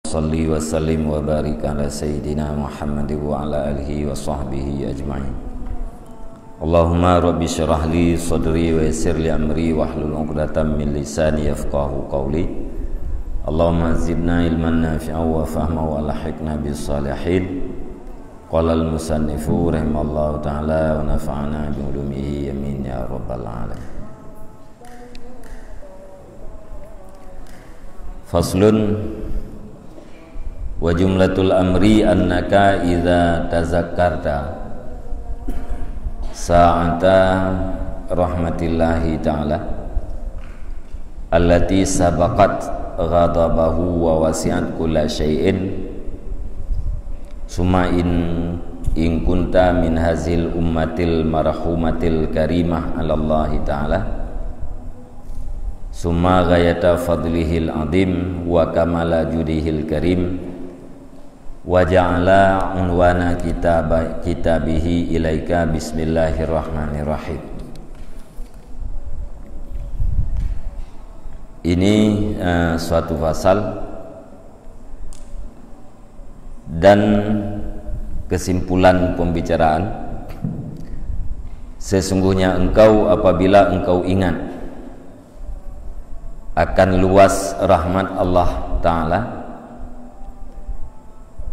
Salli wa sallim wa barik ala Sayyidina Muhammad wa ala alihi wa sahbihi ajma'in. Allahumma rabbi syrah li sadri wa yassir li amri wa hlul 'uqdatam min lisani yafqahu qawli. Allahumma zidna ilman nafi'an wa fahma wa lahiqna bis salihin. Qala al-musannifu rahimallahu ta'ala wa nafa'ana bi ulumihi amin ya rabbal alamin. Faslun wa jumlatul amri annaka idza tazakkarta sa'ata rahmatillahi ta'ala allati sabaqat ghadabahu wa wasi'at kulla syai'in summa in kunta min hazil ummatil marhumatil karimah 'ala Allah ta'ala summa ghayata fadlihil azim wa kamala judihil karim wa ja'ala unwana kitabihi ilaika bismillahirrahmanirrahim. Ini suatu pasal dan kesimpulan pembicaraan. Sesungguhnya engkau apabila engkau ingat akan luas rahmat Allah Ta'ala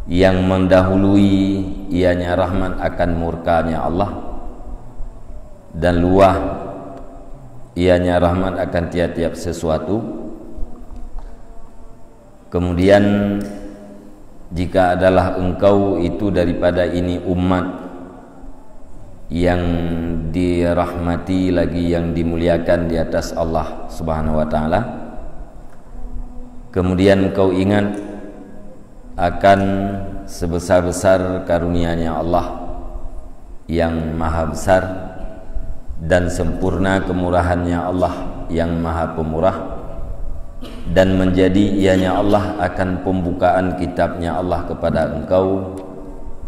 yang mendahului ianya rahmat akan murkanya Allah, dan luah ianya rahmat akan tiap-tiap sesuatu. Kemudian jika adalah engkau itu daripada ini umat yang dirahmati lagi yang dimuliakan di atas Allah Subhanahu wa ta'ala, kemudian engkau ingat akan sebesar-besar karunia-Nya Allah yang maha besar dan sempurna kemurahan-Nya Allah yang maha pemurah, dan menjadi ianya Allah akan pembukaan kitab-Nya Allah kepada engkau,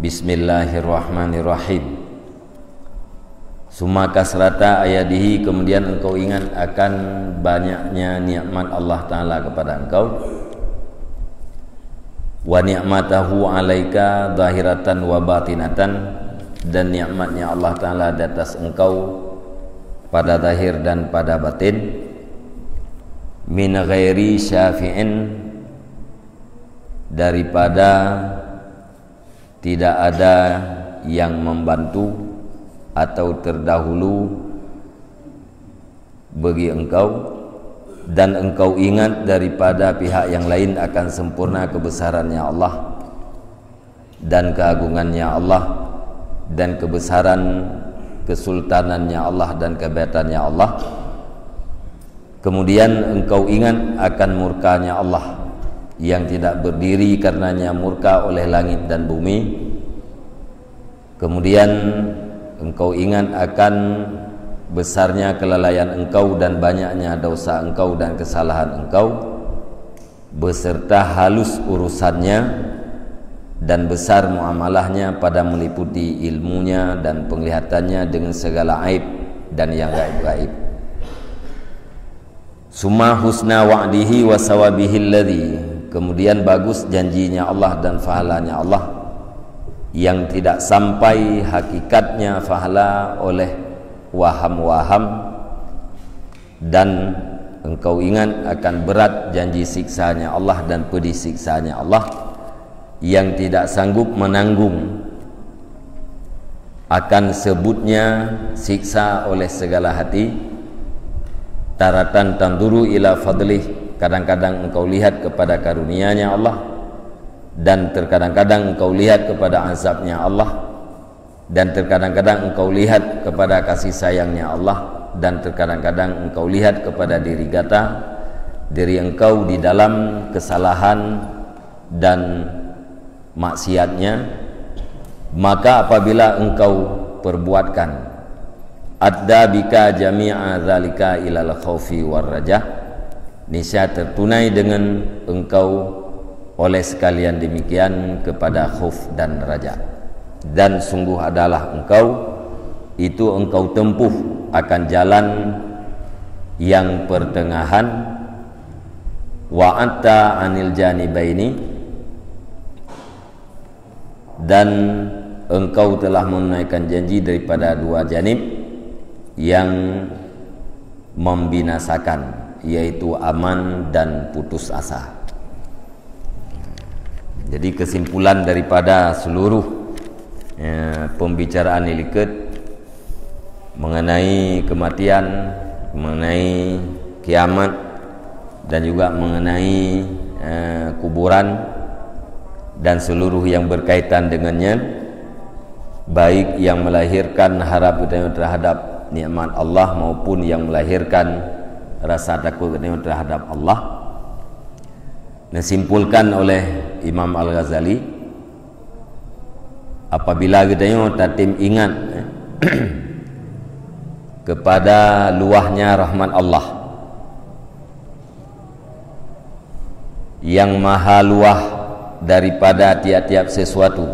bismillahirrahmanirrahim. Summa kasrata ayadihi, kemudian engkau ingat akan banyaknya nikmat Allah Ta'ala kepada engkau, wa ni'matahu alaika zahiratan wa batinatan, dan nikmatnya Allah Ta'ala di atas engkau pada zahir dan pada batin, min ghairi syafi'in, daripada tidak ada yang membantu atau terdahulu bagi engkau, dan engkau ingat daripada pihak yang lain akan sempurna kebesarannya Allah dan keagungannya Allah dan kebesaran kesultanannya Allah dan kebesarannya Allah. Kemudian engkau ingat akan murkanya Allah yang tidak berdiri karenanya murka oleh langit dan bumi. Kemudian engkau ingat akan besarnya kelalaian engkau dan banyaknya dosa engkau dan kesalahan engkau, beserta halus urusannya dan besar muamalahnya pada meliputi ilmunya dan penglihatannya dengan segala aib dan yang gaib-gaib. Summa husna wa'dihi wa sawabihi alladhi, kemudian bagus janjinya Allah dan pahalanya Allah yang tidak sampai hakikatnya pahala oleh waham-waham, dan engkau ingat akan berat janji siksanya Allah dan pedih siksanya Allah yang tidak sanggup menanggung akan sebutnya siksa oleh segala hati. Taratan tanduru ila fadlih, kadang-kadang engkau lihat kepada karunia-Nya Allah, dan terkadang-kadang engkau lihat kepada azabnya Allah, dan terkadang-kadang engkau lihat kepada kasih sayangnya Allah, dan terkadang-kadang engkau lihat kepada diri engkau di dalam kesalahan dan maksiatnya. Maka apabila engkau perbuatkan adda bika jami'a dzalika ilal khaufi war rajah, niscaya tertunai dengan engkau oleh sekalian demikian kepada khauf dan raja. Dan sungguh adalah engkau tempuh akan jalan yang pertengahan, wa'atta anil janibaini, dan engkau telah menunaikan janji daripada dua janib yang membinasakan, yaitu aman dan putus asa. Jadi kesimpulan daripada seluruh pembicaraan iliket mengenai kematian, mengenai kiamat, dan juga mengenai kuburan dan seluruh yang berkaitan dengannya, baik yang melahirkan harap kita terhadap nikmat Allah maupun yang melahirkan rasa takut kita terhadap Allah, disimpulkan oleh Imam Al-Ghazali, apabila kita tatim ingat kepada luahnya rahmat Allah yang maha luah daripada tiap-tiap sesuatu,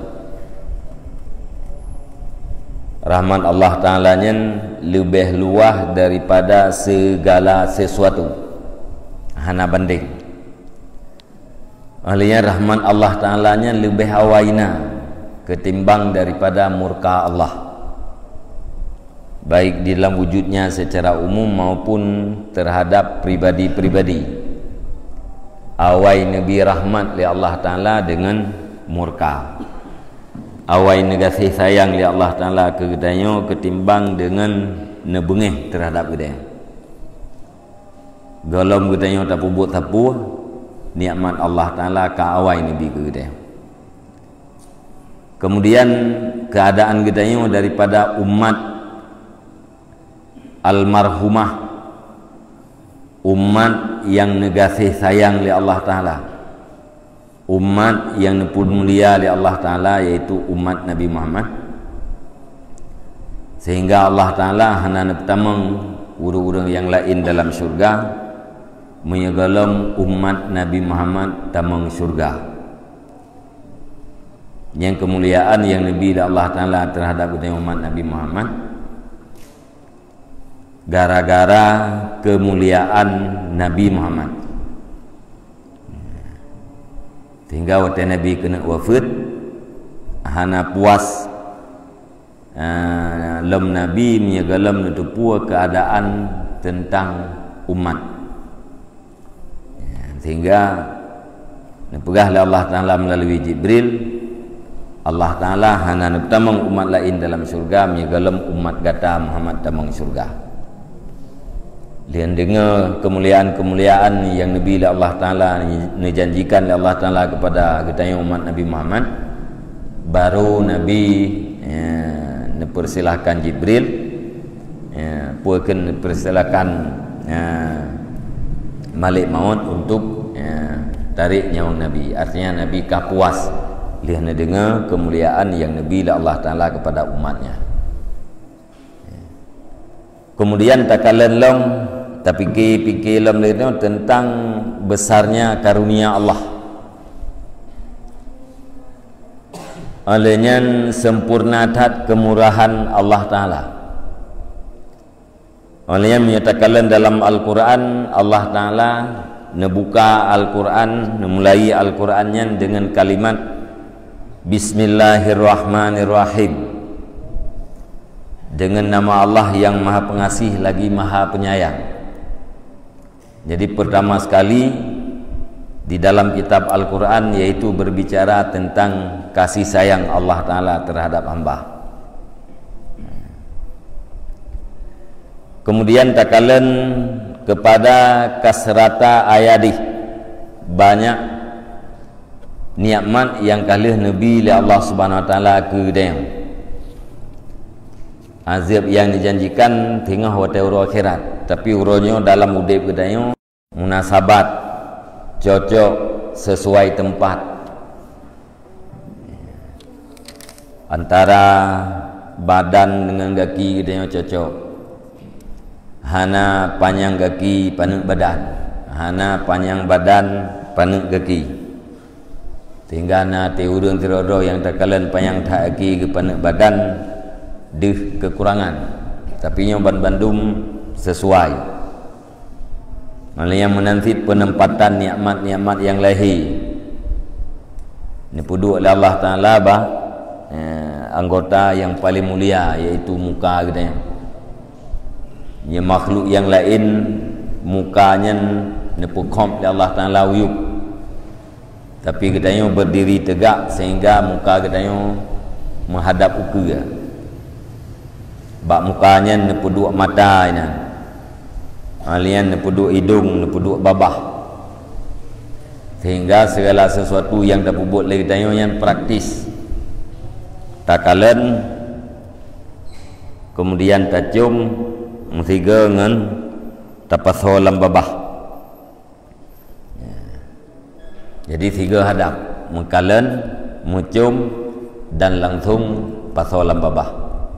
rahmat Allah Ta'ala nya lebih luah daripada segala sesuatu, hana banding. Olehnya rahmat Allah Ta'ala nya lebih awaina ketimbang daripada murka Allah, baik di dalam wujudnya secara umum maupun terhadap pribadi-pribadi. Awai Nabi rahmat li Allah Ta'ala dengan murka, awai negasi sayang li Allah Ta'ala kegedanyo ketimbang dengan nebengeh terhadap gedanya. Golom gedanyo tapu buat tapu nikmat Allah Ta'ala ka awai Nabi kegedanyo. Kemudian keadaan gedanyo daripada umat almarhumah, umat yang negasi sayang li Allah Ta'ala, umat yang nepun mulia li Allah Ta'ala, yaitu umat Nabi Muhammad, sehingga Allah Ta'ala hana neptameng urang-urang yang lain dalam syurga menyegalam umat Nabi Muhammad tameng syurga. Yang kemuliaan yang Nabi Allah Ta'ala terhadap umat Nabi Muhammad gara-gara kemuliaan Nabi Muhammad, sehingga waktu Nabi kena wafat hana puas lem Nabi menyegalam nutupu keadaan tentang umat, sehingga nepegahlah Allah Ta'ala melalui Jibril. Allah Ta'ala hana neptamang umat lain dalam syurga menyegalam umat gata Muhammad tamang syurga. Lian dengar kemuliaan-kemuliaan yang Nabi Allah Ta'ala menjanjikan Allah Ta'ala kepada getanya umat Nabi Muhammad, baru Nabi persilahkan Jibril, puakan persilahkan Malik Maut untuk tarik nyawa Nabi. Artinya Nabi kah puas lian dengar kemuliaan yang Nabi Allah Ta'ala kepada umatnya. Kemudian takalan long tapi fikir lom tentang besarnya karunia Allah, olehnya sempurna tat kemurahan Allah Ta'ala. Olehnya menyatakan dalam Al-Quran, Allah Ta'ala nebuka Al-Quran, memulai Al-Qurannya dengan kalimat Bismillahirrahmanirrahim, dengan nama Allah yang maha pengasih lagi maha penyayang. Jadi pertama sekali di dalam kitab Al-Quran yaitu berbicara tentang kasih sayang Allah Ta'ala terhadap hamba. Kemudian takalan kepada kasrata ayadih, banyak nikmat yang kalih Nabi li Allah Subhanahu Wa Ta'ala kedeng, azab yang dijanjikan tengah waktu akhirat, tapi uronyo dalam udip kedanyo munasabat cocok sesuai tempat antara badan dengan kaki kedanyo cocok, hana panjang kaki panjang badan, hana panjang badan panjang kaki, sehingga na teurun tirodo yang terkalan panjang kaki ke panjang badan deh kekurangan, tapi yang bandum sesuai. Malah yang menanti penempatan nikmat-nikmat yang lahir ini pudu oleh Allah Ta'ala bah anggota yang paling mulia, iaitu muka kita. Ya, makhluk yang lain mukanya nepukom oleh Allah Taala uyup, tapi katanya berdiri tegak sehingga muka katanya menghadap uka. Bak mukanya nepuduk mata ini, alian nepuduk hidung, nepuduk babah, sehingga segala sesuatu yang dapat buat lagi katanya yang praktis. Takalan kemudian tacium mestiga dengan tapasolam babah. Jadi tiga hadap, mengkalen, mucium dan langsung pasolam babah.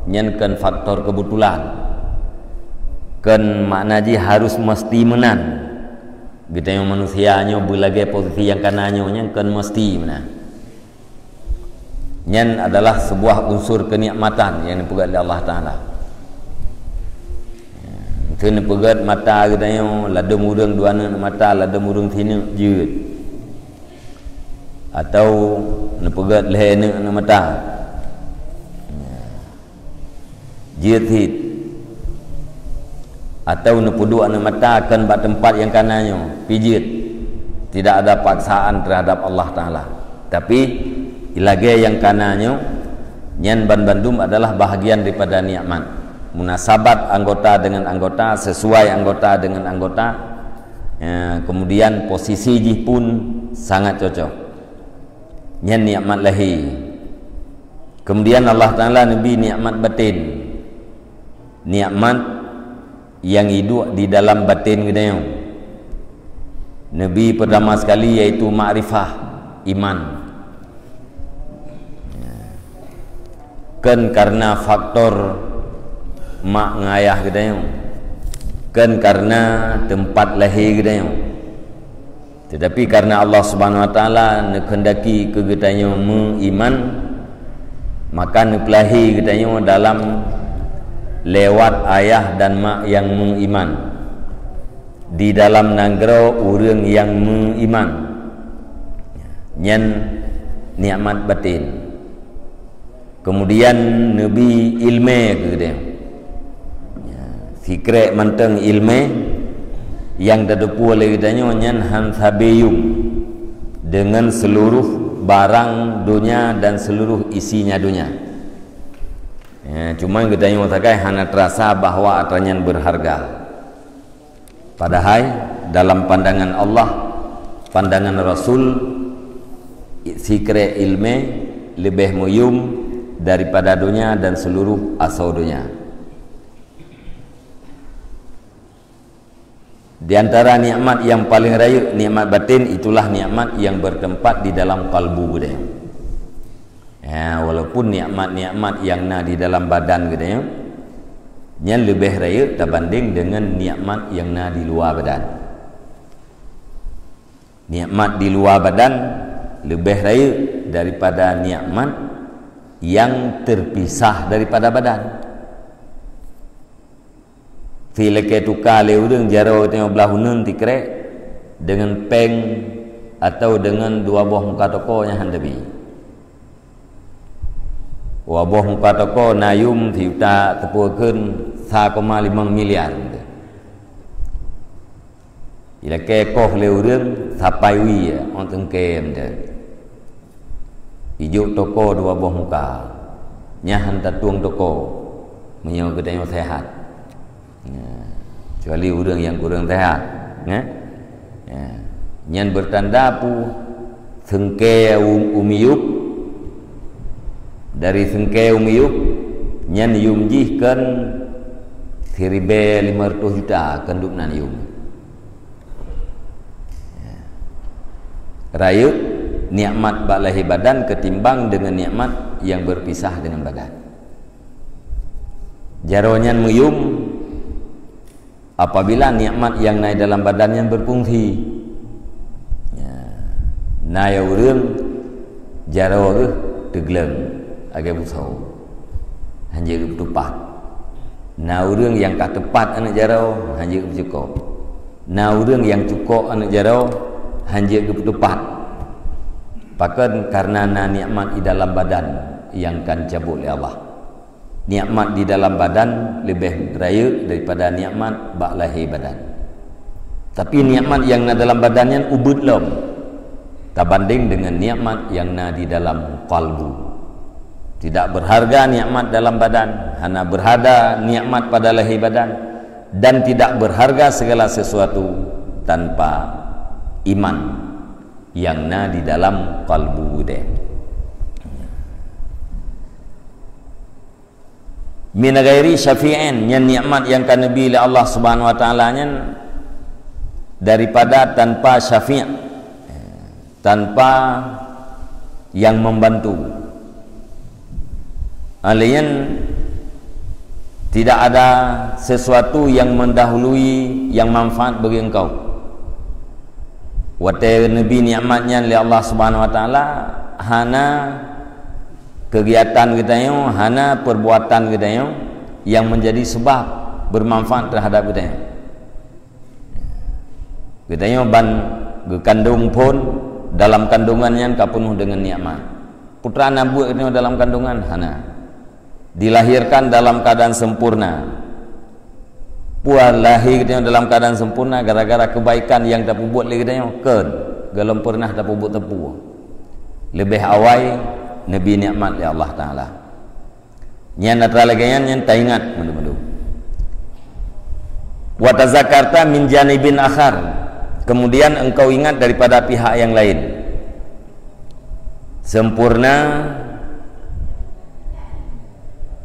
Nyen kan faktor kebetulan. Kan makna ji harus mesti menan. Kita yang manusianya berlagai posisi yang kanannya nyen kan mesti menan. Nyen adalah sebuah unsur kenikmatan yang dipegat oleh Allah Taala. Itu dipegat mata katanya lada murung dua anak mata, lada murung sini jeut. Atau dipegat leher anak mata. Jeut hit. Atau nepuduk anak mata akan bak tempat yang kanannya pijit. Tidak ada paksaan terhadap Allah Taala. Tapi ilage yang kanannya nyen ban-bandum adalah bahagian daripada nikmat. Munasabat anggota dengan anggota, sesuai anggota dengan anggota, kemudian posisi ji pun sangat cocok. Nyen nikmat lahir. Kemudian Allah Taala nabi nikmat batin, nikmat yang hidup di dalam batin kita. Nabi pertama sekali yaitu ma'rifah, iman. Kan karena faktor mak ngayah kita, kan karena tempat lahir kita. Tetapi karena Allah Subhanahu Wa Taala nekendaki kegetanya mengiman, maka nepelahi katanya dalam lewat ayah dan mak yang mengiman, di dalam nanggro orang yang mengiman, nyen nikmat batin. Kemudian Nabi ilmu ke fikre manteng ilmu yang dadepu oleh katanya nyen han sabeyum dengan seluruh barang dunia dan seluruh isinya dunia. Cuma kita yang mengatakan hanya terasa bahawa atanya berharga. Padahal dalam pandangan Allah, pandangan Rasul, sikre ilmu lebih muyum daripada dunia dan seluruh asal dunia. Di antara nikmat yang paling raya, nikmat batin, itulah nikmat yang bertempat di dalam kalbu kita. Walaupun nikmat-nikmat yang di dalam badan kita yang lebih raya terbanding dengan nikmat yang di luar badan. Nikmat di luar badan lebih raya daripada nikmat yang terpisah daripada badan. Fileke tukar le urang jaro tengok belah hunun tikrek dengan peng atau dengan dua buah muka toko yang handabi. Buah muka toko nayum tiuta tepukeun 3,5 miliar. Ilake koh le urang sapai wi on tengkem de. Ijuk toko dua buah muka. Nyahan tatuang toko menyau gedanya sehat. Kecuali orang yang kurang sehat, yang bertanda pu sengke umiyup, dari sengke umiyup yang yumjihkan 1.500 juta kenduknan yum. Rayu nikmat balahi badan ketimbang dengan nikmat yang berpisah dengan badan. Jaronyan muyum apabila nikmat yang naik dalam badan yang berfungsi. Naik urang jaro ke tegleng agak busau hanya ke tepat. Na urang yang kat tepat anak jaro hanya ke cukup. Na urang yang cukup anak jaro hanya ke tepat. Bahkan karena na nikmat di dalam badan yang kan cabut oleh Allah. Nikmat di dalam badan lebih raya daripada nikmat bak lahir badan. Tapi nikmat yang na dalam badannya ubud lom, tak banding dengan nikmat yang na di dalam kalbu. Tidak berharga nikmat dalam badan, hanya berharga nikmat pada lahir badan, dan tidak berharga segala sesuatu tanpa iman yang na di dalam kalbu dia. Min ghairi syafi'in, yang nikmat yang kan nabi oleh Allah Subhanahu wa taala nya daripada tanpa syafi', tanpa yang membantu. Alian tidak ada sesuatu yang mendahului yang manfaat bagi engkau. Wate nabi nikmatnya oleh Allah Subhanahu wa taala hana kegiatan kita yang, hana perbuatan kita yang menjadi sebab bermanfaat terhadap kita. Kita yang ban kandung pun dalam kandungannya kapenuh dengan nikmat. Putra nabu itu dalam kandungan hana dilahirkan dalam keadaan sempurna. Puan lahir kita dalam keadaan sempurna gara-gara kebaikan yang tak buat lagi kita yang galem pernah tak buat tepu. Lebih awal Nabi nikmat ya Allah Ta'ala. Yang netral lagi yang tak ingat mendu-mendu. Wa tazakarta min janibin akhar. Kemudian engkau ingat daripada pihak yang lain. Sempurna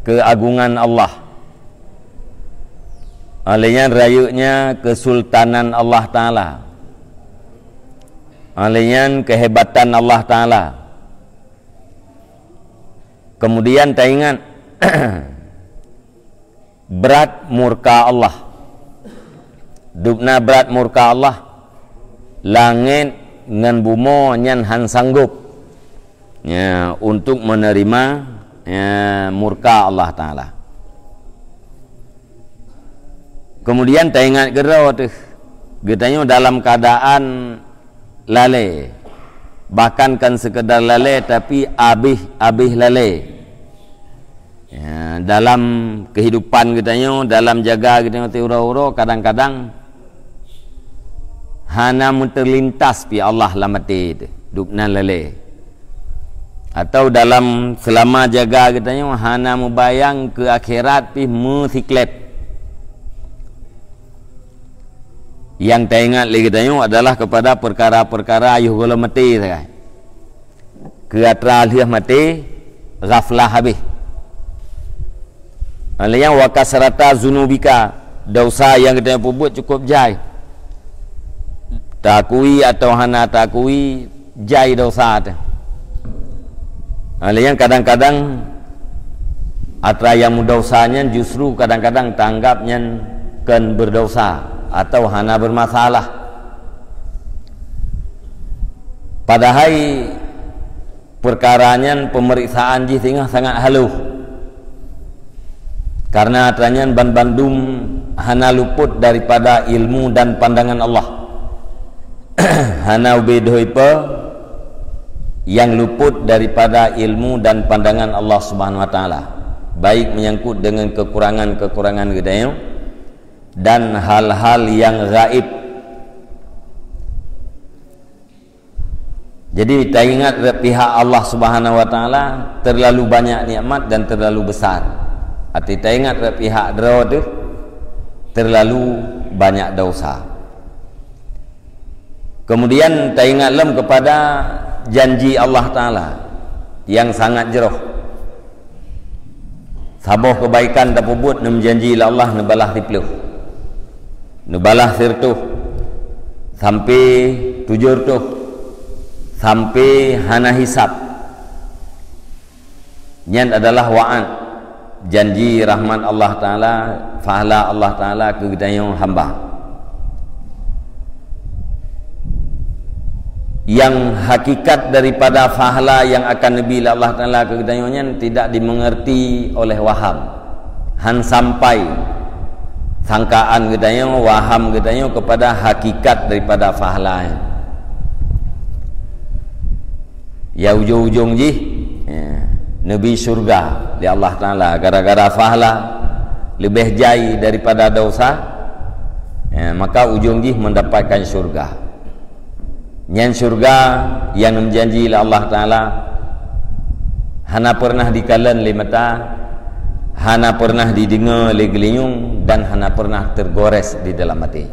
keagungan Allah. Alainya rayunya kesultanan Allah Ta'ala. Alainya kehebatan Allah Ta'ala. Kemudian tak ingat berat murka Allah. Dupna berat murka Allah. Langit dengan bumo nyan han sanggup ya, untuk menerima ya, murka Allah Ta'ala. Kemudian tak ingat gerau tu getanya dalam keadaan lalai, bahkan kan sekedar lalai tapi abih lalai ya, dalam kehidupan kitanya, dalam jaga kitanya ura-ura kadang-kadang hana terlintas pi Allah lamati dukna lalai, atau dalam selama jaga kitanya hana membayang ke akhirat pi musiklet. Yang tak ingat lagi kitanya adalah kepada perkara-perkara ayuh gula mati saja. Keatra aliyah mati ghaflah habis. Aliyah wa kasrata zunubika, dosa yang kita buat cukup jai. Takui atau hana takui jai dosa tu. Aliyah kadang-kadang atra yang mudosanya justru kadang-kadang tanggapnya kan berdosa atau hana bermasalah. Padahal perkaranya pemeriksaan ji tinggal sangat halus. Karena atranya bandum hana luput daripada ilmu dan pandangan Allah. Hana ubedoipa yang luput daripada ilmu dan pandangan Allah Subhanahu wa taala. Baik menyangkut dengan kekurangan-kekurangan kita dan hal-hal yang gaib. Jadi tak ingat pihak Allah Subhanahu wa taala terlalu banyak nikmat dan terlalu besar. Arti tak ingat pihak dera tu terlalu banyak dosa. Kemudian tak ingat lem kepada janji Allah Taala yang sangat jeroh. Saboh kebaikan tak buat nem janji Allah nebalah tipluh. Nubalah sirtuh sampai tujur tuh sampai hana hisab. Nyan adalah wa'ad, janji rahmat Allah Ta'ala, fahala Allah Ta'ala ke gedayang hamba. Yang hakikat daripada fahala yang akan Nabi Allah Ta'ala ke gedayangnya tidak dimengerti oleh waham. Han sampai sangkaan gedanya, waham gedanya kepada hakikat daripada fahala. Ya ujung-ujung ji ya, Nabi syurga di Allah Ta'ala gara-gara fahla lebih jai daripada dosa, maka ujung jih mendapatkan syurga. Nyan syurga yang menjanji oleh Allah Ta'ala hana pernah dikalan le mata, hana pernah didengar le gelinyung, dan hana pernah tergores di dalam hati.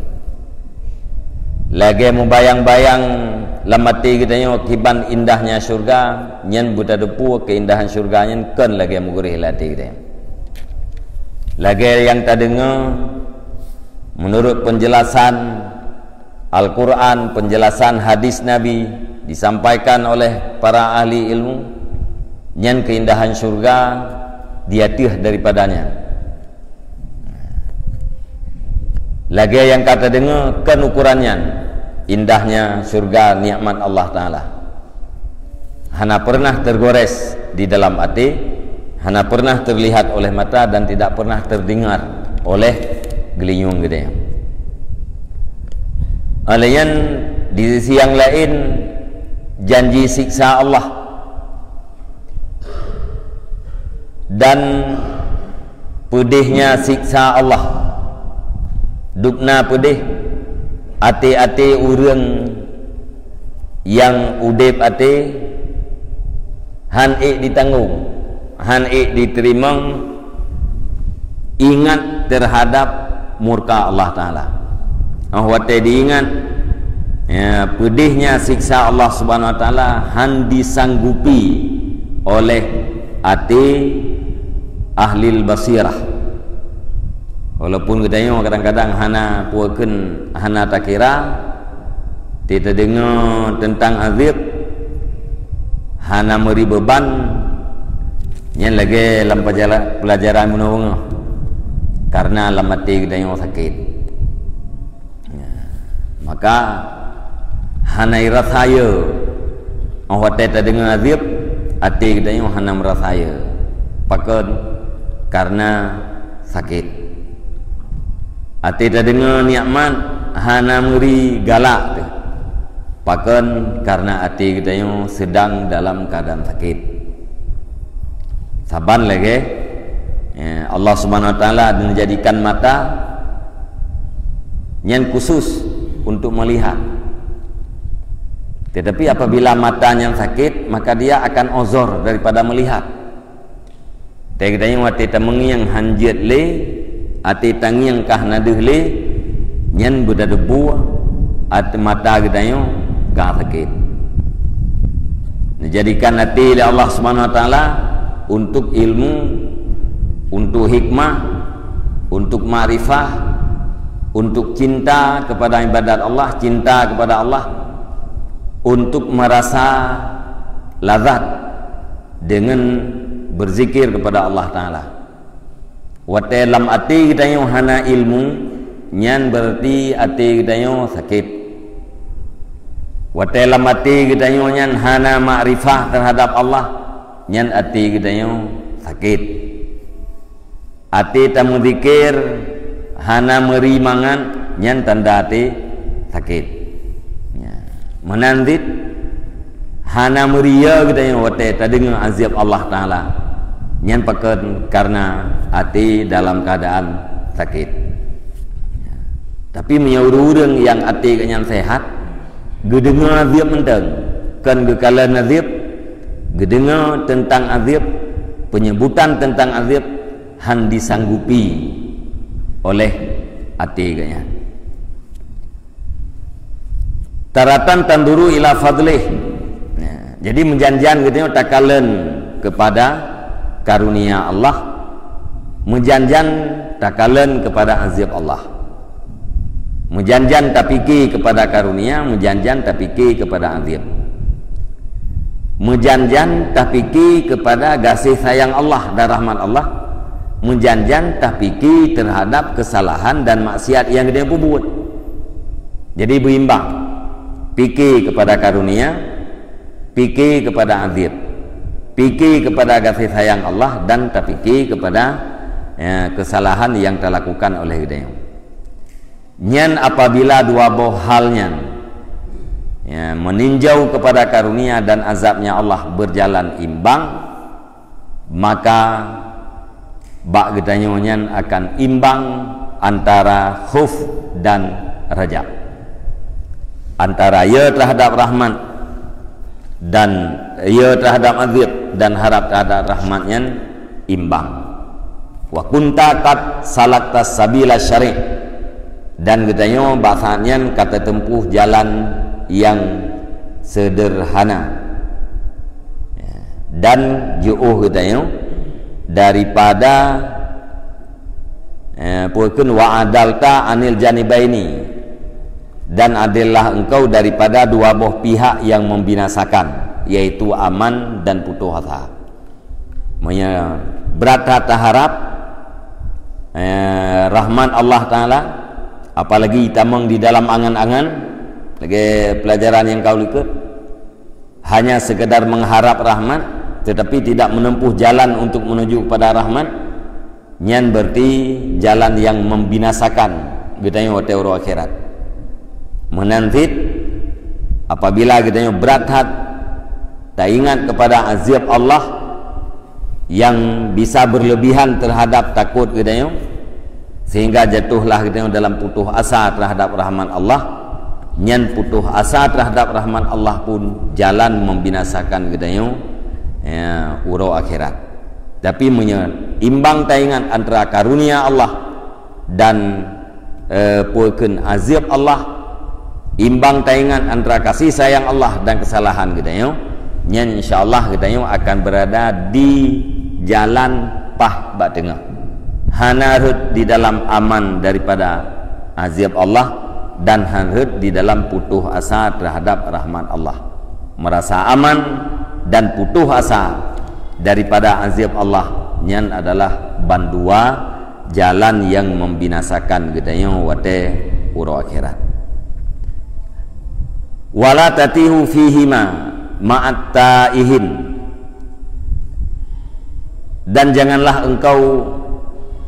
Lagi membayang-bayang dalam hati kita yang kiban indahnya syurga, nyen buta depu keindahan syurganya kan lagi mugurih hati kita. Lagi yang tak dengar menurut penjelasan Al-Quran, penjelasan hadis Nabi disampaikan oleh para ahli ilmu, nyen keindahan syurga diatih daripadanya. Lagi yang kata dengar kan ukurannya indahnya surga nikmat Allah Ta'ala, hana pernah tergores di dalam hati, hana pernah terlihat oleh mata, dan tidak pernah terdengar oleh gelinyung gitu ya. Alayan di sisi yang lain janji siksa Allah dan pedihnya siksa Allah, dukna pedih ati-ati urang yang udip ati han ditanggung, han diterima, ingat terhadap murka Allah Ta'ala. Wate diingat ya, pedihnya siksa Allah Subhanahu Wa Ta'ala han disanggupi oleh ati ahlil basirah. Walaupun katanya kadang-kadang hana puaken, hana tak kira, kita dengar tentang azab, hana meri beban, yang lagi dalam pelajaran menunggu, karena lamati katanya sakit. Ya. Maka hana irasaya, awak tak dengar azab, hati katanya hana merasaya, pakai karena sakit. Ati tak dengar nikmat hana meri galak tu, pakan karena ati kita yang sedang dalam keadaan sakit. Saban lagi ya, Allah Subhanahu Wa Ta'ala menjadikan mata yang khusus untuk melihat. Tetapi apabila matanya sakit, maka dia akan ozor daripada melihat. Kita yang wati temengi yang hanjat le, ati tangiang kah naduh le, nyen buda debu ati mata kita yang gak sakit. Dijadikan hati oleh Allah Subhanahu Wa Ta'ala untuk ilmu, untuk hikmah, untuk ma'rifah, untuk cinta kepada ibadat Allah, cinta kepada Allah, untuk merasa lazat dengan berzikir kepada Allah Ta'ala. Wate lam ati kita yang hana ilmu, nyan berarti ati kita yang sakit. Wate lam ati kita yang nyan hana ma'rifah terhadap Allah, nyan ati kita yang sakit. Ati tamu zikir hana meri mangan, nyan tanda ati sakit. Ya. Menandit hana meria kita yang wate tadengar azab Allah Ta'ala, nyan pakai karena hati dalam keadaan sakit. Ya. Tapi menyuruh yang hati yang sehat, gedengar azab menteng, kan gekalan azab, gedengar tentang azab, penyebutan tentang azab, han disanggupi oleh hati kayaknya. Taratan tanduru ila fadlih. Ya. Jadi menjanjian gitu takalan kepada karunia Allah, menjanjian takalan kepada azab Allah. Menjanjian tapiki kepada karunia, menjanjian tapiki kepada azab. Menjanjian tapiki kepada kasih sayang Allah dan rahmat Allah. Menjanjian tapiki terhadap kesalahan dan maksiat yang dia buat. Jadi berimbang. Piki kepada karunia, piki kepada azab. Piki kepada kasih sayang Allah, dan tapiki kepada kesalahan yang dilakukan oleh dia. Nyan apabila dua buah halnya meninjau kepada karunia dan azabnya Allah berjalan imbang, maka bak getanya nyan akan imbang antara khuf dan raja, antara ya terhadap rahmat dan ya terhadap azab, dan harap terhadap rahmatnya imbang. Wa kunta qad salakta sabila syari', dan katanya bahasanya kata tempuh jalan yang sederhana, dan jauh katanya daripada puakun wa adalta anil janibaini, dan adillah engkau daripada dua buah pihak yang membinasakan, yaitu aman dan putus asa. Maknanya berat hati harap rahman Allah Ta'ala, apalagi tamang di dalam angan-angan lagi pelajaran yang kau ikut hanya sekedar mengharap rahmat tetapi tidak menempuh jalan untuk menuju kepada rahmat, nyan berarti jalan yang membinasakan getanya waktu orang akhirat. Menantit apabila getanya berat hati tak ingat kepada azab Allah yang bisa berlebihan terhadap takut getanya, sehingga jatuhlah kita dalam putus asa terhadap rahmat Allah. Nyan putus asa terhadap rahmat Allah pun jalan membinasakan kita urau akhirat. Tapi imbang taingan antara karunia Allah dan puakeun azab Allah, imbang taingan antara kasih sayang Allah dan kesalahan kita nyan insyaallah kita akan berada di jalan pah bak tengah, hanarut di dalam aman daripada azab Allah, dan hanarut di dalam putus asa terhadap rahmat Allah. Merasa aman dan putus asa daripada azab Allah nyan adalah bandua jalan yang membinasakan gedanya wate uro akhirat. Wala tatihu fihima ma'at ta'ihin, dan janganlah engkau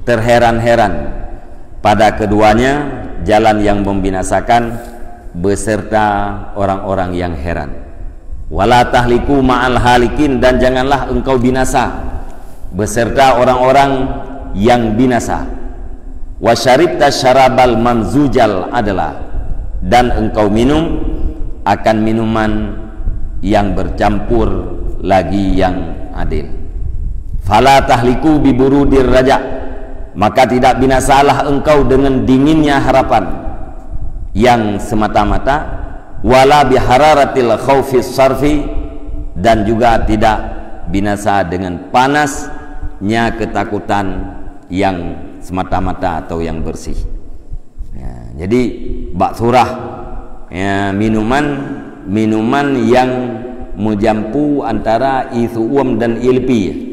terheran-heran pada keduanya jalan yang membinasakan beserta orang-orang yang heran. Wala tahliku ma'al halikin, dan janganlah engkau binasa beserta orang-orang yang binasa. Wa syaribta syarabal mamzujal adalah, dan engkau minum akan minuman yang bercampur lagi yang adil. Fala tahliku biburudir raja, maka tidak binasalah engkau dengan dinginnya harapan yang semata-mata, wala bihararatil khaufis sarfi, dan juga tidak binasa dengan panasnya ketakutan yang semata-mata atau yang bersih. Ya, jadi bak surah minuman yang menjampu antara isuum dan ilpi.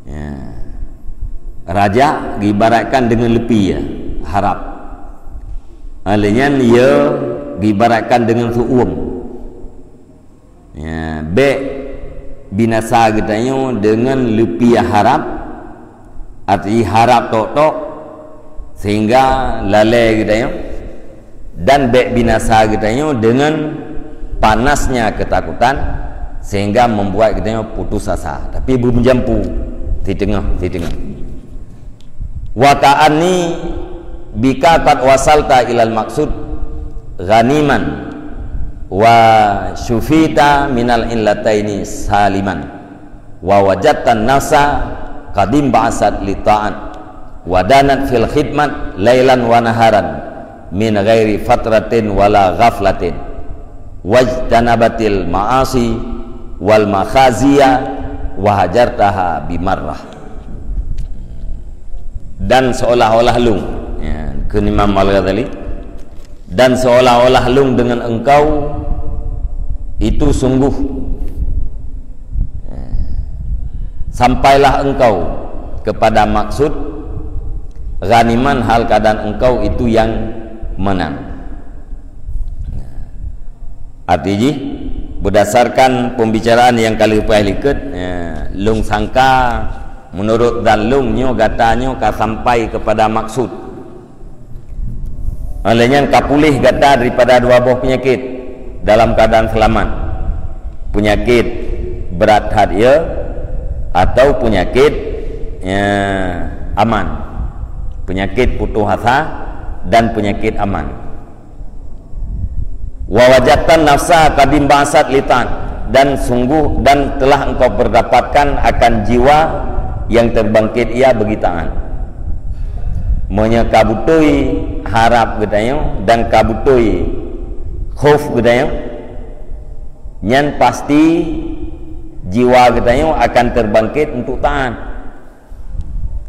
Ya. Raja diibaratkan dengan lepi harap. Alanya dia diibaratkan dengan suum. Ya, binasa katanya dengan lepi harap, arti harap tok sehingga lalai katanya, dan binasa katanya dengan panasnya ketakutan sehingga membuat katanya putus asa, tapi belum jampu di tengah. Wa ta'anni bika qad wasalta ilal maksud ghaniman wa syufita minal illataini saliman wa wajadtan nafsa qadim ba'asat li ta'an wa danat fil khidmat lailan wa naharan min ghairi fatratin wala ghaflatin wajtanabatil ma'asi wal makhaziya wahajartaha bimarrah. Dan seolah-olah lung ke Imam Al-Ghazali, dan seolah-olah lung dengan engkau itu sungguh sampailah engkau kepada maksud ghaniman, hal keadaan engkau itu yang menang. Artinya berdasarkan pembicaraan yang kali ikut, lung sangka menurut dan lungnya gatanya ka sampai kepada maksud. Olehnya kapulih gata daripada dua buah penyakit dalam keadaan selamat. Penyakit berat hati atau penyakit aman, penyakit putus asa dan penyakit aman. Wa wajadtan nafsa qadim ba'sat litan, dan sungguh dan telah engkau berdapatkan akan jiwa yang terbangkit ia bagi taat. Monya kabutui harap gedayo dan kabutui khauf gedayo, nyan pasti jiwa gedayo akan terbangkit untuk taat.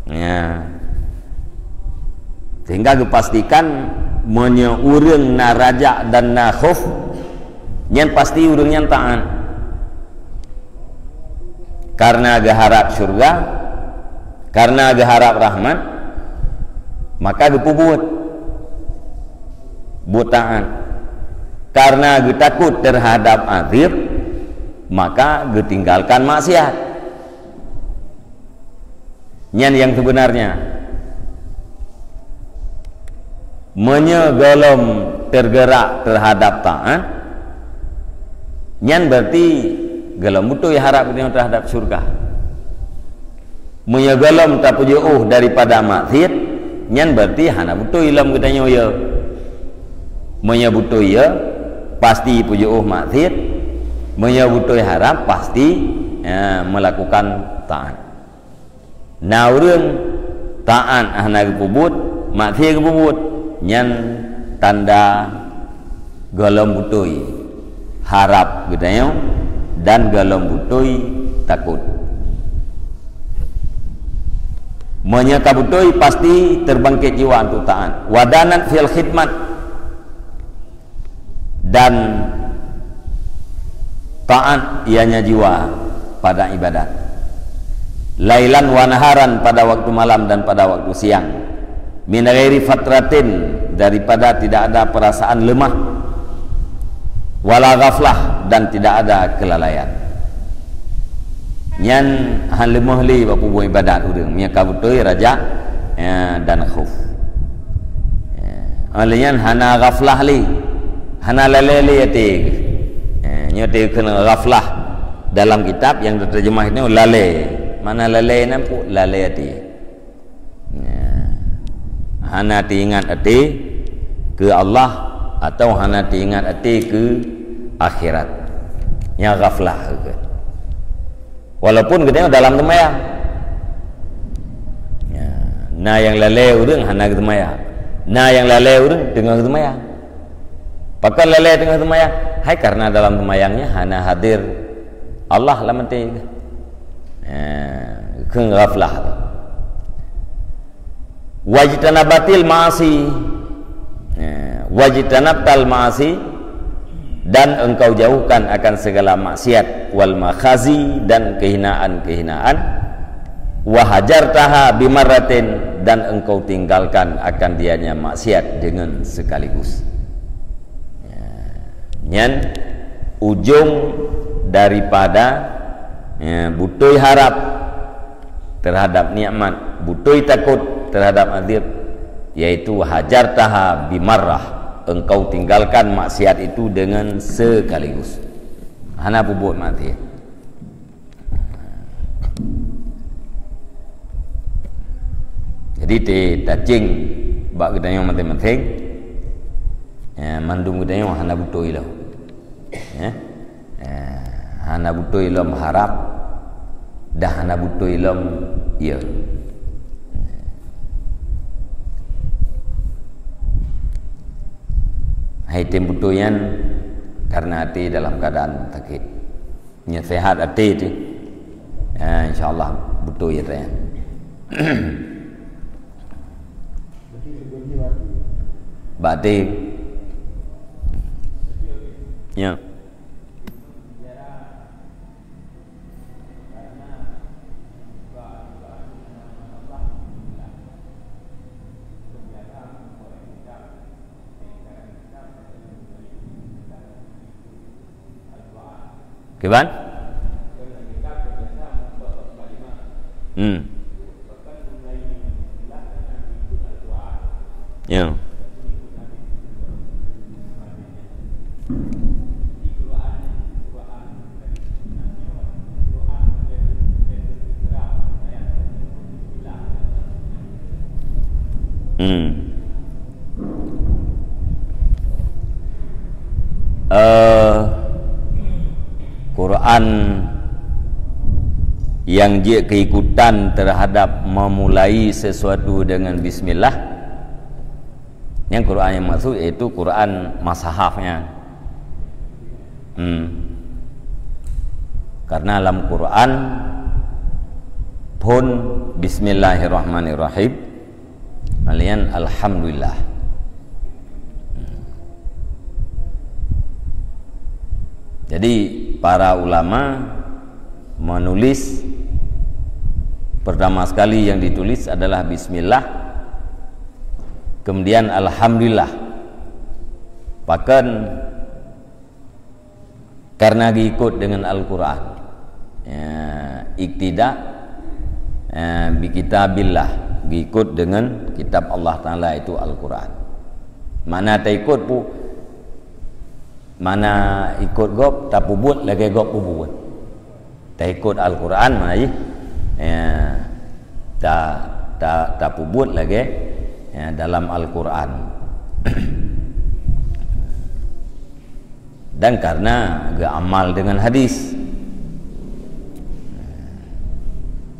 Ya. Sehingga dipastikan monya urang na raja dan na khauf, nyan pasti urang nyan taat. Karena aga harap syurga, karena aga harap rahmat, maka aga pubut butaan. Karena aga takut terhadap azab, maka aga tinggalkan maksiat. Nyan yang sebenarnya menyegelom tergerak terhadap taat, nyan berarti gelom butuh harap terhadap surga. Menyegelom tak jauh daripada maksiat, nyan berarti hana butuh ilmu katanya ya. Menyebutuh ya pasti jauh maksiat, menyebutuh harap pasti melakukan taat. Nah urang taat hana kebut, maksiat kebut, nyan tanda gelom butuh harap katanya dan galom butoi takut. Menyeka butoi pasti terbangkit jiwa untuk taat. Wadanat fil khidmat, dan taat ianya jiwa pada ibadat. Lailan wa naharan, pada waktu malam dan pada waktu siang. Min ghairi fatratin, daripada tidak ada perasaan lemah, wala ghaflah, dan tidak ada kelalaian. Nyan han lemah li bapa buat ibadat urang nya kabutoi raja dan khauf. Alian hana ghaflah li, hana lalai li ati. Nya te kena ghaflah dalam kitab yang terjemah ini lalai. Mana lalai nampu lalai ati. Hana diingat ati ke Allah atau hana diingat ati ke akhirat, nya ghaflah ke. Walaupun kita dalam temayang, ya. Nah yang lalai urang hana temayang, nah yang lalai urang tengah temayang. Pakai lalai tengah temayang, hai karena dalam temayangnya hana hadir Allah lah menti, ke ghaflah. Wajtanabatil ma'asi, wajtanabtal ma'asi, dan engkau jauhkan akan segala maksiat, wal makhazi, dan kehinaan-kehinaan, wa hajartaha bimaratin, dan engkau tinggalkan akan dianya maksiat dengan sekaligus. Nyan ujung daripada butoi harap terhadap nikmat, butoi takut terhadap azab, yaitu hajartaha bimarrah, engkau tinggalkan maksiat itu dengan sekaligus. Hana pubut mati. Jadi te tacing bak gedanya mati-mati, mandung gedanya hana butuh ilau, hana butuh ilau harap, dah hana butuh ilau iya. Hai tembutoyan karena hati dalam keadaan sakit, nya sehat hati itu, insyaallah butuh ya tanya. Bati, ya. Keban? Ya. Quran yang dia keikutan terhadap memulai sesuatu dengan bismillah, yang Quran yang maksud yaitu Quran Mashafnya. Karena dalam Quran pun bismillahirrahmanirrahim, kalian alhamdulillah. Jadi para ulama menulis, pertama sekali yang ditulis adalah bismillah, kemudian alhamdulillah. Bahkan karena diikut dengan Al-Quran, iktidak bi kitabillah, diikut dengan kitab Allah Ta'ala itu Al-Quran. Mana tak ikut pu, mana ikut gop tak pubut lagi gop pubut, tak ikut Al-Quran mana tak pubut lagi dalam Al-Quran. Dan karena amal dengan hadis,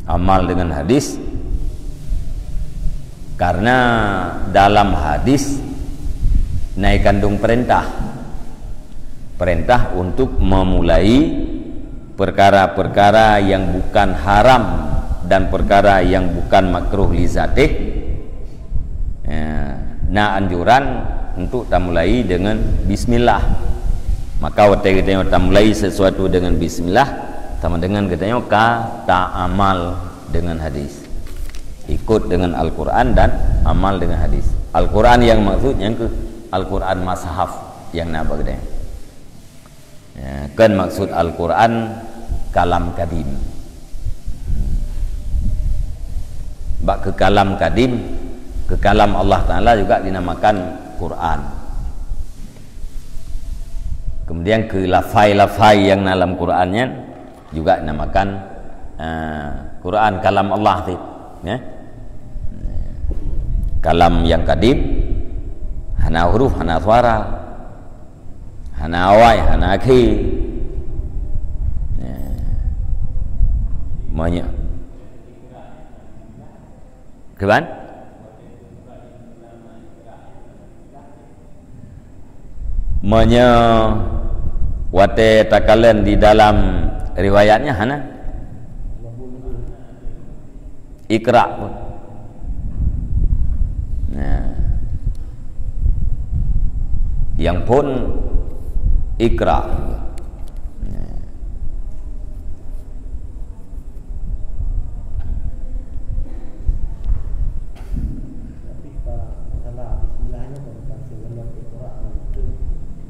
amal dengan hadis, karena dalam hadis naik kandung perintah untuk memulai perkara-perkara yang bukan haram dan perkara yang bukan makruh li zatih. Nah, anjuran untuk kita mulai dengan bismillah. Maka waktu kita mulai sesuatu dengan bismillah, sama dengan katanya kata amal dengan hadis, ikut dengan Al-Quran dan amal dengan hadis. Al-Quran yang maksudnya ke Al-Quran Mashaf yang nak katanya. Kan maksud Al-Quran kalam kadim. Bak ke kalam kadim, ke kalam Allah Ta'ala juga dinamakan Quran. Kemudian ke lafai-lafai yang dalam Qurannya juga dinamakan Quran kalam Allah itu, ya. Kalam yang kadim, hana huruf, hana suara, hana awai, hana akhir, banyak. Keban? Menya wate takalan di dalam riwayatnya hana ikra pun. Nah, yang pun ikra.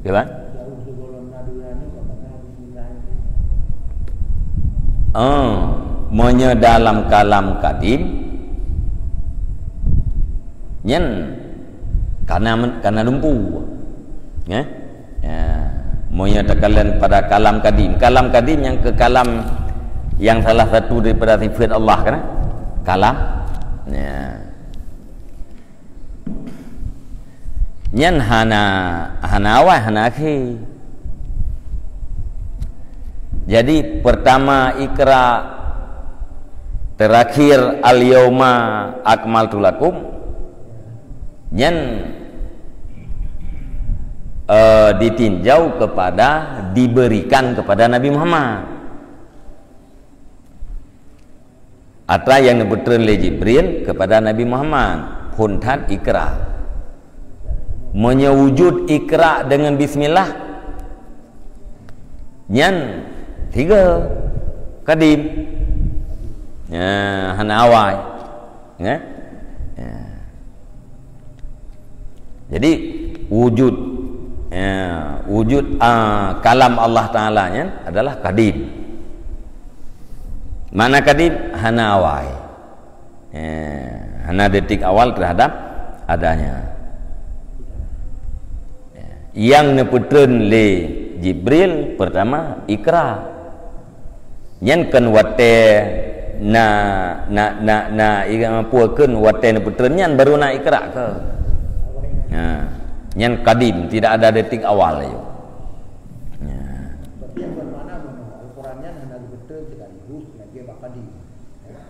Gimana? Monya dalam kalam kadim nyen karena lumpuh, ya. Monya tekalan pada kalam kadim yang ke kalam yang salah satu daripada sifat Allah, kan? Kalam, ya. Nyen hana awal hana akhir. Jadi pertama ikra, terakhir al-yauma akmaltu lakum, nyen ditinjau kepada, diberikan kepada Nabi Muhammad. Atau yang diberikan oleh Jibril kepada Nabi Muhammad, puntat ikra. Menyewujud ikra dengan bismillah, nyan tiga kadim, ya, hana awai, ya. Jadi wujud, kalam Allah Ta'ala nya adalah kadim. Mana kadim? Hana awai, hana detik awal terhadap adanya. Yang neputren le Jibril pertama ikra, yang kan wate na ikan puakan wate neputren yang baru na ikra ke, yang kadim tidak ada detik awal itu. Berarti yang bermakna Al-Quran betul sekaligus lagi bakadi.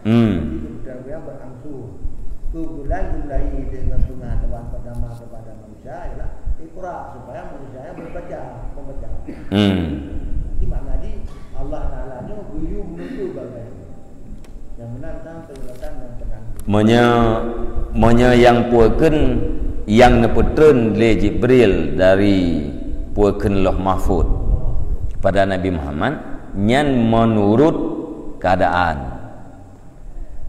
Jadi kebetulan yang berangsur. Bulan dimulai dengan pengetahuan pertama kepada manusia ialah Iqra, supaya manusia membaca. Di mana Allah Taala nya beliau menuju bagai yang menantang perbuatan dan penanggung. Monya yang puaken yang neputren le Jibril dari puaken Loh Mahfud pada Nabi Muhammad nyan menurut keadaan,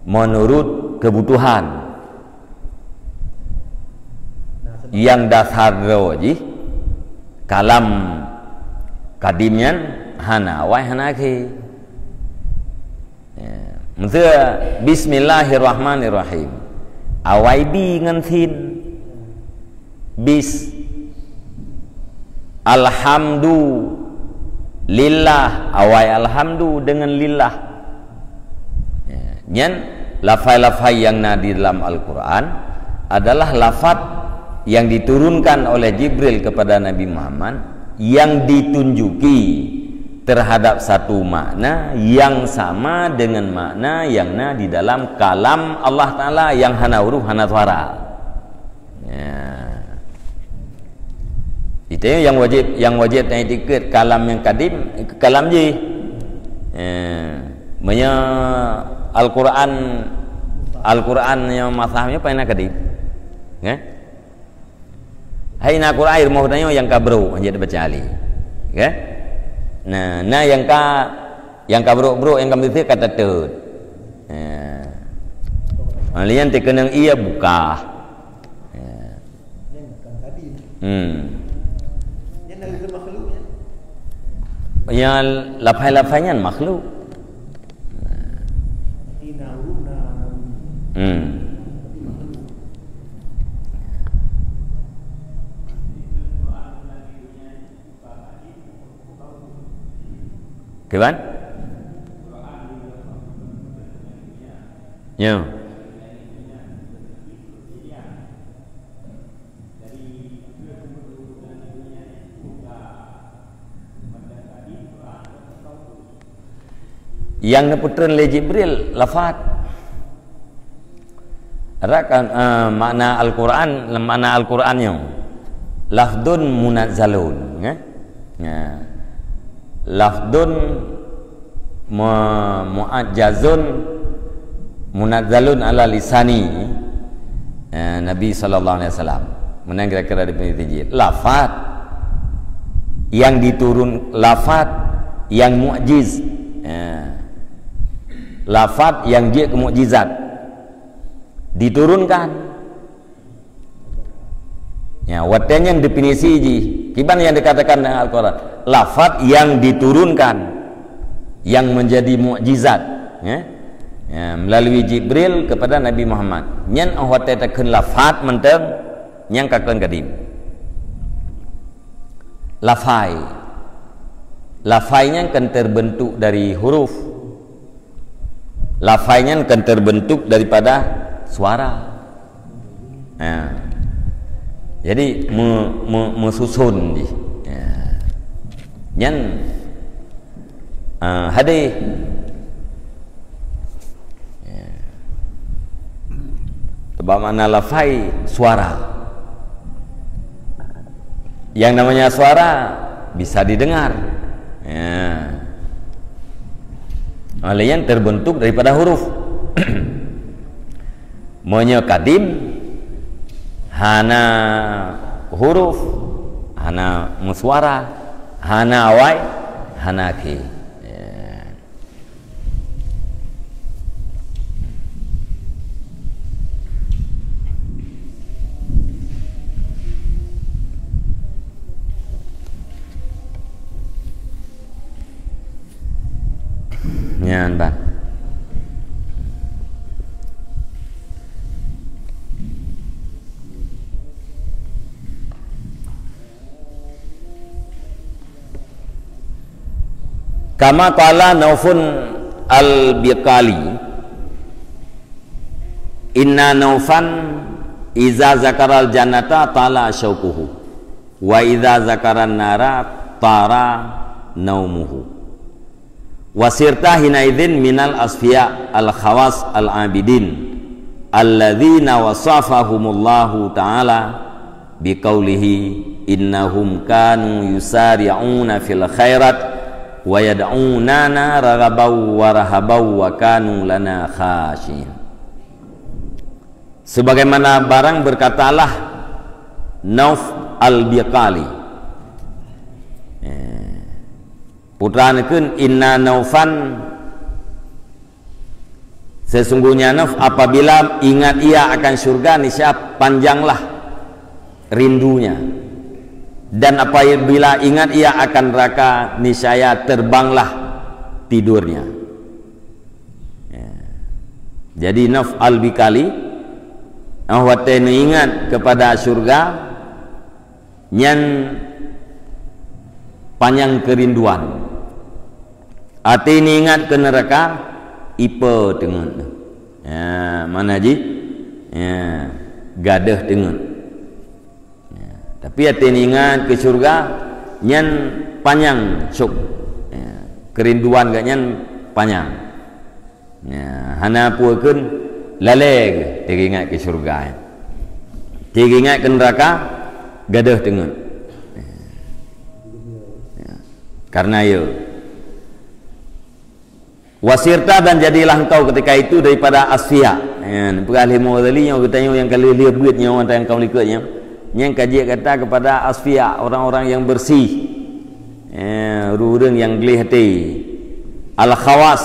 menurut kebutuhan yang dasar roji kalam kadimnya hana wai hana ke Bismillahirrahmanirrahim awai bi ngan thin bis alhamdulillah awai alhamdu dengan lillah nyan lafai-lafai yang ada di dalam Al-Quran adalah lafaz yang diturunkan oleh Jibril kepada Nabi Muhammad yang ditunjuki terhadap satu makna yang sama dengan makna yang ada di dalam kalam Allah Ta'ala yang hana huruf hana suara. Itu yang wajib dan etiket kalam yang kadim kalam je menya Al-Quran yang masahnya apa yang kadim hai na Quran air mau tanya yang kabro aja baca ali nah yang kabro yang kami itu kata tut alian tekenang iya buka yang lapai-lapainya makhluk Keban? Ya. Yang neputren le Jibril lafaz. Rakan makna Al-Qurannya lafdun munazzalun lafdun mu'ajjazun munazzalun ala lisani Nabi sallallahu alaihi wasallam. Mana kira-kira definisi lafaz yang diturun, lafaz yang mu'jiz, lafaz yang dia mukjizat diturunkan. Ya, watenya yang definisi ji. Gimana yang dikatakan dengan Al-Quran? Lafaz yang diturunkan, yang menjadi mukjizat, melalui Jibril kepada Nabi Muhammad. Nyan awatetakan lafaz menteng, yang kaken kadim. Lafainya kan terbentuk dari huruf. Lafainya kan terbentuk daripada suara. Jadi mesusun di nyan hadis tebak mana lafai suara. Yang namanya suara bisa didengar, oleh yang terbentuk daripada huruf. Monya kadim hana huruf, hana muswara, hana awai, hana ki. Nyan bang. Kama qala Naufun al-Biqali, inna Naufan iza zakaral jannata tala syaukuhu wa iza zakaran nara tara naumuhu wasirta hinaidzin minal asfiya al khawas al abidin alladzina wasafahumullahu ta'ala biqaulihi innahum kanu yusari'una fil khairat wa yad'unana raghabaw wa rahabaw wa kanu lana khashin. Sebagaimana barang berkatalah Nauf al-Biqali, putranekeun inna Naufan, sesungguhnya Nauf apabila ingat ia akan surga niscaya panjanglah rindunya, dan apabila ingat ia akan neraka niscaya terbanglah tidurnya. Jadi Nauf al-Biqali awatene ingat kepada surga nyan panjang kerinduan, atini ingat ke neraka ipe dengan mana ji gadah dengan tapi atini ingat ke surga nyan panjang sok kerinduan gak nyan panjang hana puekeun laleg teringat ke surga, teringat ke neraka gadah dengan karena ya wasirta, dan jadilah engkau ketika itu daripada asfiya. Peralih muadali yang bertanya yang kali lihat buitnya orang yang kau likutnya yang kaji kata kepada asfiya, orang-orang yang bersih, orang yang gelih hati, al khawas,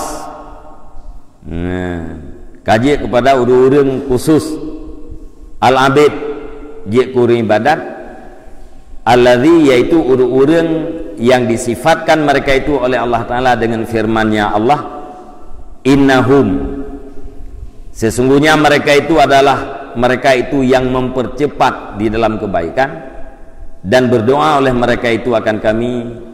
kaji kepada urang khusus, al-abid dia kuring ibadat, alladzi yaitu urang yang disifatkan mereka itu oleh Allah Ta'ala dengan firman-Nya Allah, innahum, sesungguhnya mereka itu adalah mereka itu yang mempercepat di dalam kebaikan, dan berdoa oleh mereka itu akan kami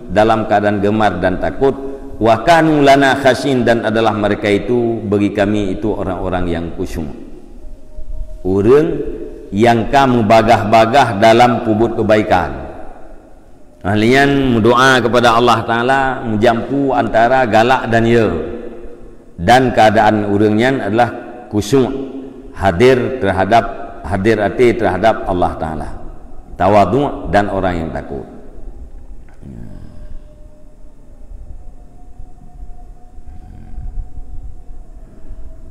dalam keadaan gemar dan takut, wa kanu lana khasyin, dan adalah mereka itu bagi kami itu orang-orang yang khusyuk, urang yang kamu bagah-bagah dalam pubut kebaikan. Ahlian mendoa kepada Allah Ta'ala menjampu antara galak dan ya, dan keadaan urangnya adalah khusyuk, hadir hati terhadap Allah Ta'ala, tawadhu dan orang yang takut.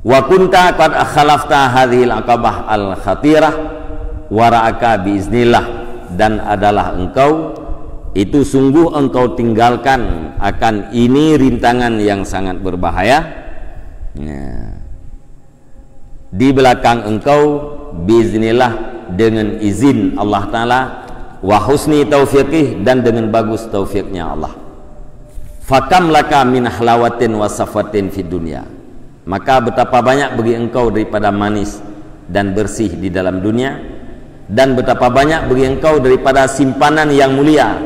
Wa kunta qad akhlafta hadhil aqabah al khatirah wa ra'aka biiznillah, dan adalah engkau itu sungguh engkau tinggalkan akan ini rintangan yang sangat berbahaya di belakang engkau biiznillah, dengan izin Allah Ta'ala, wa husni taufiqih, dan dengan bagus taufiknya Allah. Fakam laka min halawatin wa safatin fid dunya, maka betapa banyak bagi engkau daripada manis dan bersih di dalam dunia, dan betapa banyak bagi engkau daripada simpanan yang mulia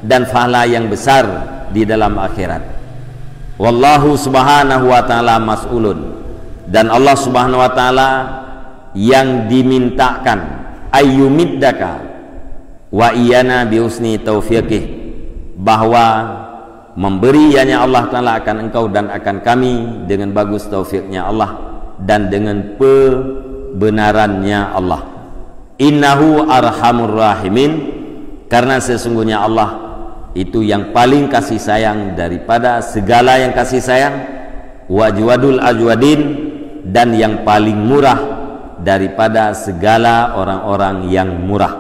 dan pahala yang besar di dalam akhirat. Wallahu subhanahu wa ta'ala mas'ulun, dan Allah subhanahu wa ta'ala yang dimintakan ayyumiddaka wa iyana bihusni taufiqih, bahwa memberi ianya Allah Ta'ala akan engkau dan akan kami dengan bagus taufiknya Allah dan dengan kebenarannya Allah. Innahu arhamur rahimin, karena sesungguhnya Allah itu yang paling kasih sayang daripada segala yang kasih sayang, wajwadul ajwadin, dan yang paling murah daripada segala orang-orang yang murah.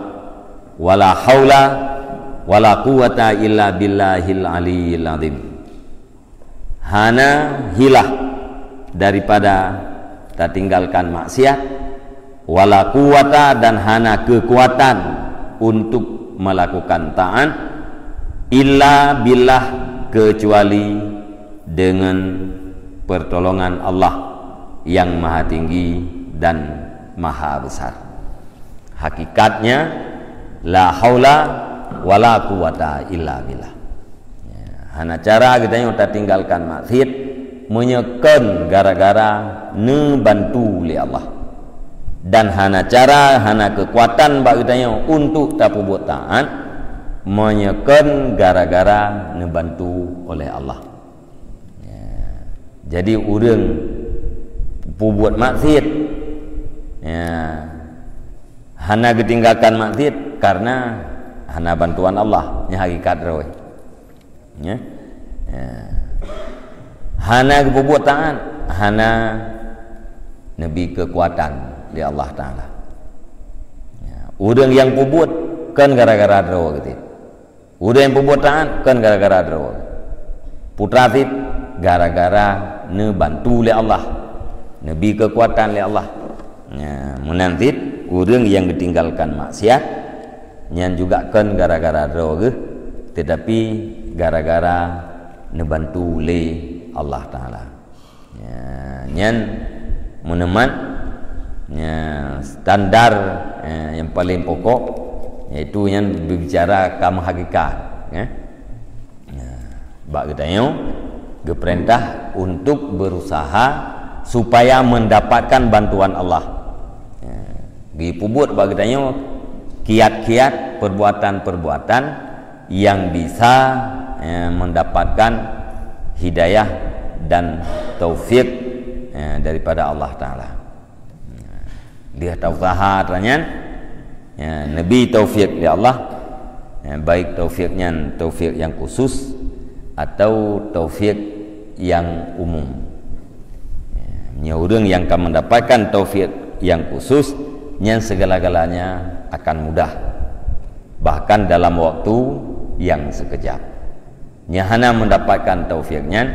Wala haula wala quwata illa billahil aliyil azim. Hana hilah daripada tak tinggalkan maksiat, wala quwata, dan hana kekuatan untuk melakukan taat, illa billah, kecuali dengan pertolongan Allah yang maha tinggi dan maha besar. Hakikatnya la haula wala quwata illa billah. Hana cara kita yang tak tinggalkan maksiat menyekan gara-gara ne bantu oleh Allah, dan hana cara hana kekuatan bagi kita yang untuk tak buat taat menyekan gara-gara ne bantu oleh Allah. Jadi urang buat maksiat ya hana ketinggalkan maksiat karena hana bantuan Allah nya hakikat roy ya. Hana berbuat taat hana nabi kekuatan di Allah Ta'ala ya. Urang yang berbuat kan gara-gara draw gitu. Urang yang berbuat taat kan gara-gara draw. Putra tit gara-gara ne bantu oleh Allah, nabi kekuatan oleh Allah ya. Menantit urang yang ditinggalkan maksiat nyan juga kan gara-gara draw tetapi gara-gara ne bantu oleh Allah Ta'ala ya. Nyan meneman ya, standar yang paling pokok yaitu yang berbicara kamu hakikat ya. Bak katanya diperintah untuk berusaha supaya mendapatkan bantuan Allah ya. Dipubut bak katanya kiat-kiat perbuatan-perbuatan yang bisa mendapatkan hidayah dan taufik daripada Allah Ta'ala. Dia tausaha ranyan ya, nabi taufik di Allah ya, baik taufiknya taufik yang khusus atau taufik yang umum ya, urang yang akan mendapatkan taufik yang khusus yang segala-galanya akan mudah bahkan dalam waktu yang sekejap nyahana mendapatkan taufiknya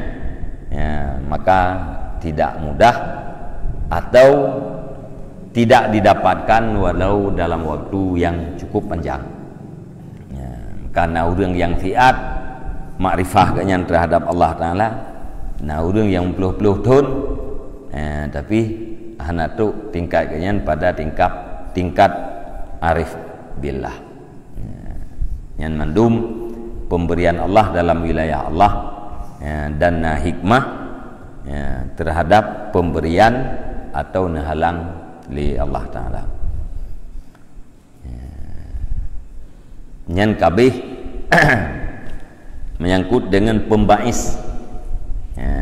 ya, maka tidak mudah atau tidak didapatkan walau dalam waktu yang cukup panjang ya, karena urang yang fiat makrifah kenyan terhadap Allah Ta'ala nah urang yang puluh-puluh tahun tapi anak tu tingkat kenyan pada tingkat arif billah ya, yang mandum pemberian Allah dalam wilayah Allah ya, dan hikmah ya, terhadap pemberian atau nahalang li Allah Ta'ala ya. Nyan kabeh menyangkut dengan pembais ya,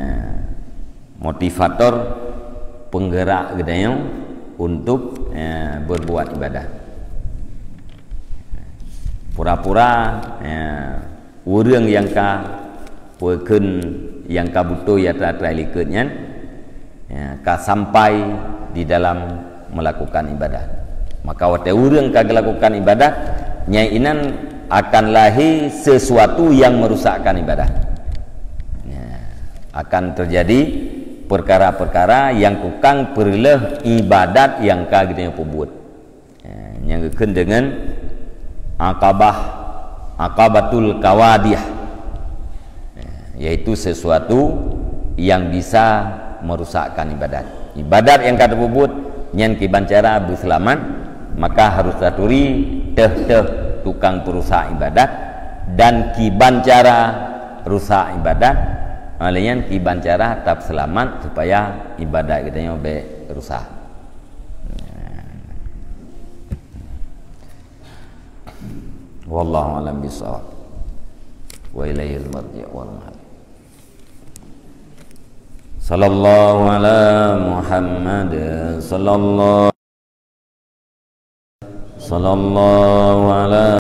motivator penggerak gedayang untuk ya, berbuat ibadah pura-pura ya, urang yang ka peukeun yang ka butuh ya terlikutnya ya, ka sampai di dalam melakukan ibadah maka wate urang ka melakukan ibadah nyainan akan lahir sesuatu yang merusakkan ibadah ya, akan terjadi perkara-perkara yang kukang perleh ibadat yang ka gitu pubut ya, yang gekeun dengan akabatul kawadiyah ya, yaitu sesuatu yang bisa merusakkan ibadat yang kata pubut nyan kibancara berselamat maka harus taturi teh tukang perusak ibadat dan kibancara rusak ibadat malian kibancara tetap selamat supaya ibadat kita be rusak wallahu alam bisawab wa ilaihil marji' wal mahab sallallahu ala Muhammad sallallahu ala